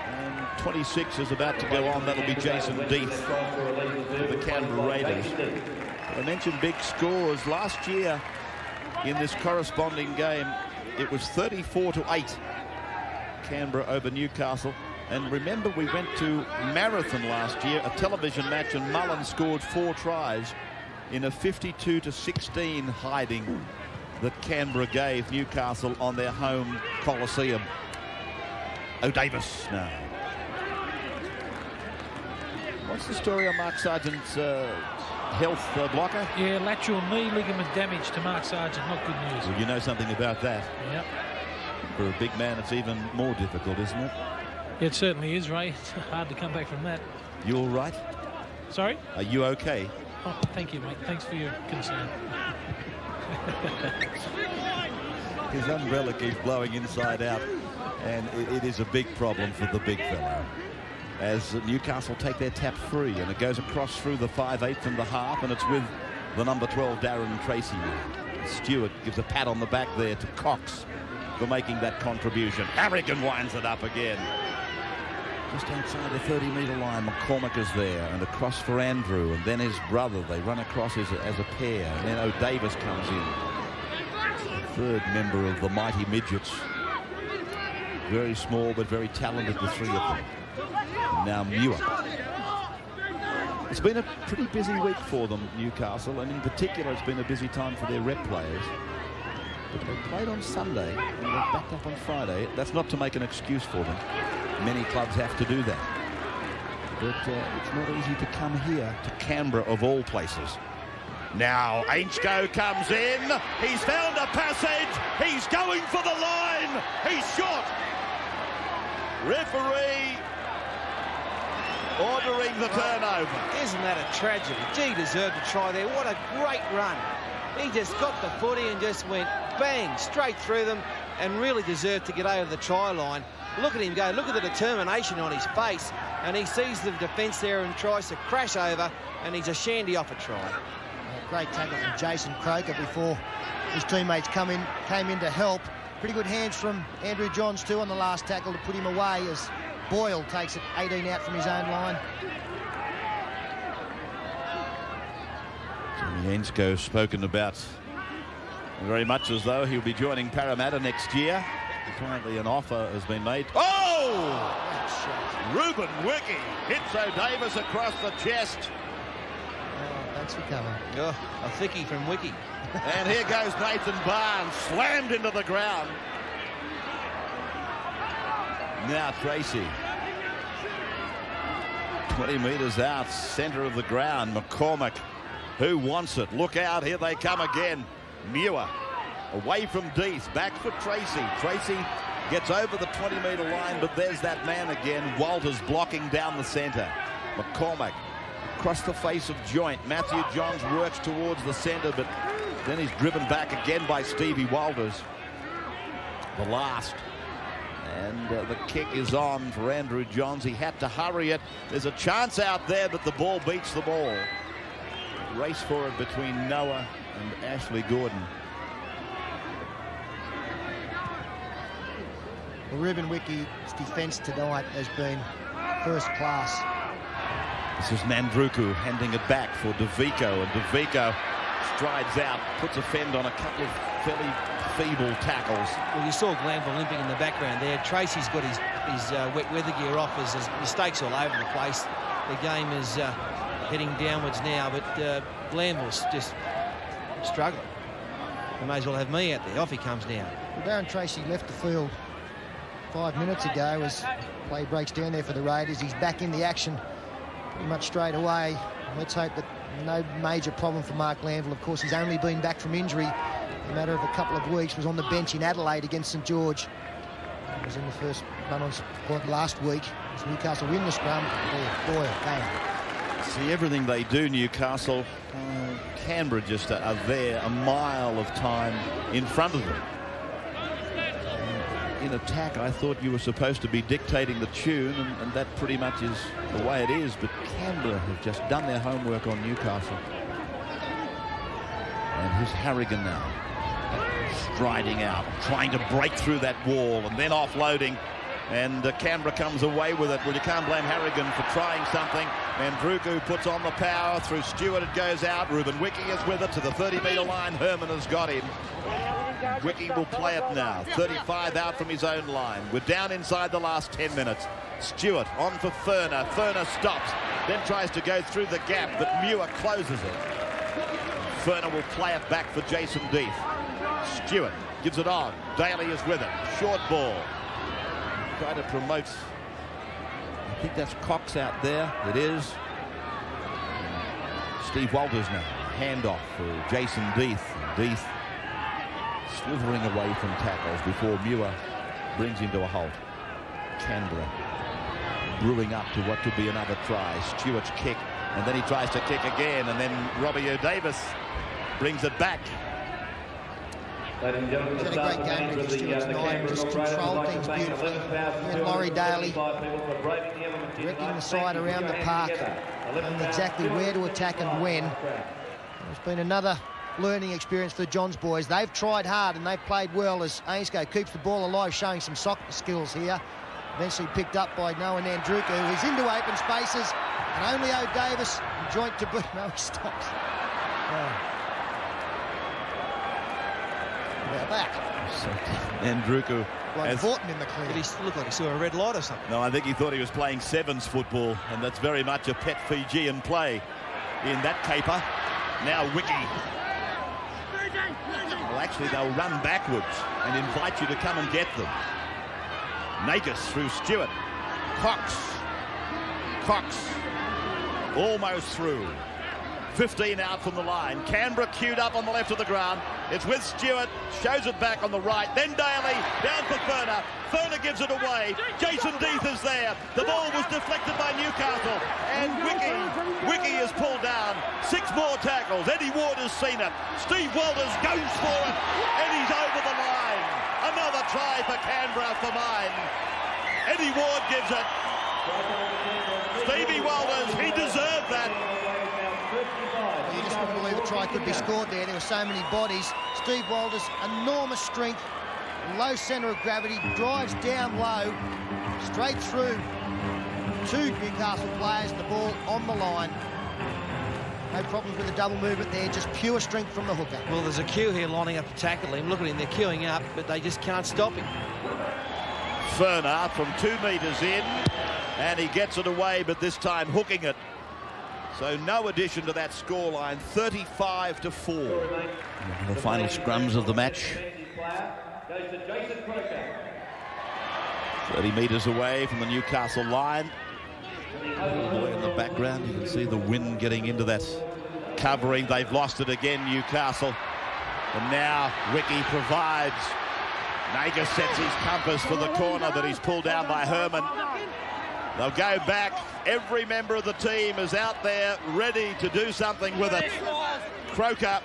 Speaker 1: And 26 is about to go on. That'll be Jason Deeth for the Canberra Raiders. I mentioned big scores. Last year in this corresponding game, it was 34-8. Canberra over Newcastle. And remember, we went to Marathon last year, a television match, and Mullen scored 4 tries in a 52-16 hiding that Canberra gave Newcastle on their home Coliseum. O'Davis now. What's the story on Mark Sargent's health blocker?
Speaker 2: Yeah, lateral knee ligament damage to Mark Sargent. Not good news.
Speaker 1: Well, you know something about that.
Speaker 2: Yep.
Speaker 1: For a big man, it's even more difficult, isn't it?
Speaker 2: It certainly is, Ray. It's hard to come back from that.
Speaker 1: You all right?
Speaker 2: Sorry?
Speaker 1: Are you okay?
Speaker 2: Oh, thank you, mate. Thanks for your concern.
Speaker 1: His umbrella keeps blowing inside out, and it is a big problem for the big fellow. As Newcastle take their tap free, and it goes across through the 5/8 and the half, and it's with the number 12, Darren Tracy. Stewart gives a pat on the back there to Cox for making that contribution. Harrigan winds it up again. Just outside the 30-metre line, McCormack is there, and across for Andrew, and then his brother. They run across as a pair, and then O'Davis comes in. The third member of the mighty midgets. Very small, but very talented, the three of them. And now Muir. It's been a pretty busy week for them, Newcastle, and in particular it's been a busy time for their rep players. But they played on Sunday and they're backed up on Friday. That's not to make an excuse for them. Many clubs have to do that. But it's not easy to come here to Canberra of all places. Now Ainsko comes in. He's found a passage. He's going for the line. He's shot. Referee ordering the turnover.
Speaker 4: Isn't that a tragedy? Gee, deserved to try there. What a great run. He just got the footy and just went bang straight through them and really deserved to get over the try line. Look at him go. Look at the determination on his face. And he sees the defence there and tries to crash over, and he's a shandy off a try.
Speaker 3: Great tackle from Jason Croker before his teammates came in to help. Pretty good hands from Andrew Johns too on the last tackle to put him away as Boyle takes it 18 out from his own line.
Speaker 1: Jimmy Ainsko spoken about very much as though he'll be joining Parramatta next year. Apparently an offer has been made. Oh! Ruben Wiki hits O'Davis across the chest.
Speaker 3: Oh, thanks for coming.
Speaker 4: Oh, a thickie from Wiki.
Speaker 1: And here goes Nathan Barnes, slammed into the ground. Now Tracy. 20 metres out, centre of the ground. McCormack, who wants it? Look out, here they come again. Muir, away from Deeth, back for Tracy. Tracy gets over the 20-metre line, but there's that man again. Walters blocking down the centre. McCormack across the face of Joint. Matthew Johns works towards the centre, but then he's driven back again by Stevie Walters. The last. And the kick is on for Andrew Johns. He had to hurry it. There's a chance out there, but the ball beats the ball. Race for it between Noah and Ashley Gordon.
Speaker 3: Well, Ruben Wiki's defence tonight has been first class.
Speaker 1: This is Mandruku handing it back for DeVico, and DeVico strides out, puts a fend on a couple of fairly feeble tackles.
Speaker 4: Well, you saw Glanville limping in the background there. Tracy's got his wet weather gear off as there's mistakes all over the place. The game is heading downwards now, but Glanville's just struggling. They may as well have me out there. Off he comes down.
Speaker 3: Well, Darren Tracy left the field 5 minutes ago as play breaks down there for the Raiders. He's back in the action pretty much straight away. Let's hope that no major problem for Mark Glanville. Of course, he's only been back from injury a matter of a couple of weeks, was on the bench in Adelaide against St George. He was in the first run on squad last week as Newcastle win the scrum. Boy, bang.
Speaker 1: See everything they do, Newcastle. Canberra just are there a mile of time in front of them. In attack, I thought you were supposed to be dictating the tune, and that pretty much is the way it is. But Canberra have just done their homework on Newcastle. And here's Harrigan now, striding out, trying to break through that wall, and then offloading. And Canberra comes away with it. Well, you can't blame Harrigan for trying something. And Druku puts on the power. Through Stewart it goes out. Ruben Wiki is with it to the 30-metre line. Herman has got him. Wiki will play it now. 35 out from his own line. We're down inside the last 10 minutes. Stewart on for Furner. Furner stops, then tries to go through the gap, but Muir closes it. Furner will play it back for Jason Deeth. Stewart gives it on. Daly is with it. Short ball. Try to promote. I think that's Cox out there. It is. Steve Walters now. Handoff for Jason Deeth. Deeth slithering away from tackles before Muir brings him to a halt. Canberra brewing up to what could be another try. Stewart's kick, and then he tries to kick again, and then Robbie O'Davis brings it back.
Speaker 3: He's had a great game with Stewart tonight, just controlled things beautifully. And Laurie Daly directing the side around the park and exactly where to attack and when. It's been another learning experience for the Johns boys. They've tried hard and they've played well as Ainscough keeps the ball alive, showing some soccer skills here. Eventually picked up by Noah Nandruku. He's into open spaces, and only O'Davis joint to boot. No, he stops. About that.
Speaker 1: Nandruku
Speaker 3: Like Vorton in the clear.
Speaker 4: Did he look like he saw a red light or something?
Speaker 1: No, I think he thought he was playing sevens football, and that's very much a pet Fijian play in that caper. Now Wiki. Well, actually, they'll run backwards and invite you to come and get them. Nagus through Stewart. Cox. Almost through. 15 out from the line. Canberra queued up on the left of the ground. It's with Stewart, shows it back on the right. Then Daly, down for Furner. Furner gives it away. Jason Deeth is there. The ball was deflected by Newcastle. And Wiki is pulled down. 6 more tackles. Eddie Ward has seen it. Steve Walters goes for it. And he's over the line. Another try for Canberra for mine. Eddie Ward gives it. Stevie Walters, he deserved that.
Speaker 3: You just wouldn't believe a try could be scored there. There were so many bodies. Steve Walters, enormous strength, low centre of gravity, drives down low, straight through 2 Newcastle players, the ball on the line. No problems with the double movement there, just pure strength from the hooker.
Speaker 4: Well, there's a queue here lining up to tackle him. Look at him, they're queuing up, but they just can't stop him.
Speaker 1: Furner from 2 metres in, and he gets it away, but this time hooking it. So no addition to that scoreline, 35-4. The final scrums of the match. 30 metres away from the Newcastle line. Way in the background, you can see the wind getting into that covering. They've lost it again, Newcastle. And now Wiki provides. Nagus sets his compass for the corner that he's pulled down by Herman. They'll go back. Every member of the team is out there ready to do something with it. Croker.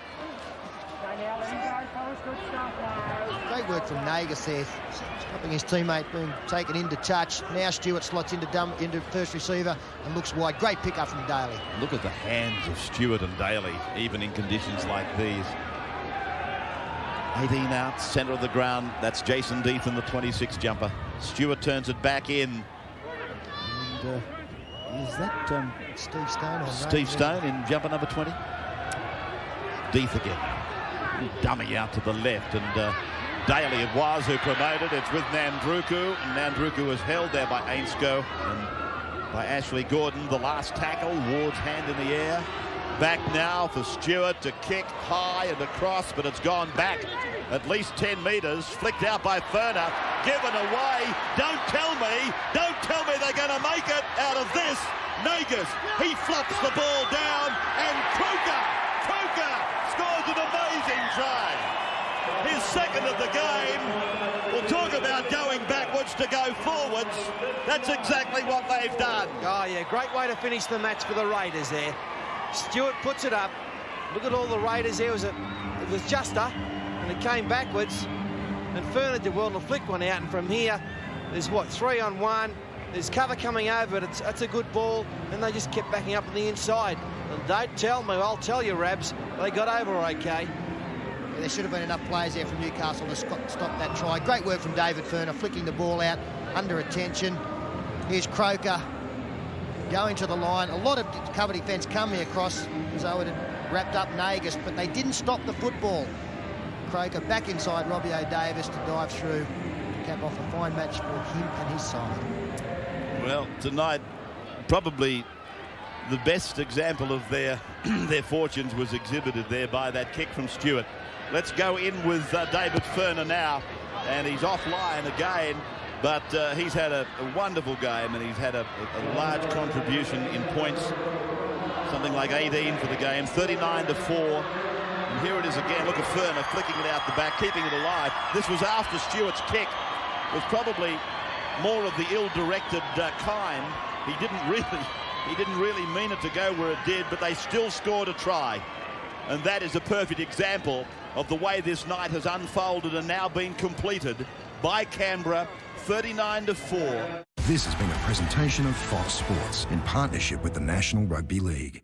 Speaker 3: Great work from Nagus there, stopping his teammate being taken into touch. Now Stewart slots into first receiver and looks wide. Great pick-up from Daly.
Speaker 1: Look at the hands of Stewart and Daly, even in conditions like these. 18 out, centre of the ground. That's Jason Deeth in the 26 jumper. Stewart turns it back in. And is that
Speaker 3: Steve Stone on
Speaker 1: Steve Stone in jumper number 20? Deeth again. Dummy out to the left, and Daly it was who promoted. It's with Nandruku, and Nandruku was held there by Ainscough and by Ashley Gordon. The last tackle, Ward's hand in the air. Back now for Stewart to kick high and across, but it's gone back at least 10 metres. Flicked out by Furner, given away. Don't tell me they're going to make it out of this. Nagus, he flops the ball down, and Croker scores an amazing try. of the game. We'll talk about going backwards to go forwards. That's exactly what they've done.
Speaker 4: Oh, yeah, great way to finish the match for the Raiders there. Stewart puts it up. Look at all the Raiders there. It was Juster, and it came backwards. And Furner did well to flick one out. And from here, there's, what, 3-on-1. There's cover coming over, but it's a good ball. And they just kept backing up on the inside. And don't tell me, I'll tell you, Rabs, they got over okay.
Speaker 3: Yeah, there should have been enough players there from Newcastle to stop that try. Great work from David Furner, flicking the ball out under attention. Here's Croker going to the line. A lot of cover defence coming across as though it had wrapped up Nagus, but they didn't stop the football. Croker back inside Robbie O'Davis to dive through, cap off a fine match for him and his side.
Speaker 1: Well, tonight, probably the best example of their fortunes was exhibited there by that kick from Stewart. Let's go in with David Furner now, and he's offline again, but he's had a wonderful game, and he's had a large contribution in points, something like 18 for the game, 39-4. And here it is again. Look at Furner flicking it out the back, keeping it alive. This was after Stewart's kick was probably more of the ill-directed kind. He didn't really mean it to go where it did, but they still scored a try. And that is a perfect example of the way this night has unfolded and now been completed by Canberra, 39-4.
Speaker 6: This has been a presentation of Fox Sports in partnership with the National Rugby League.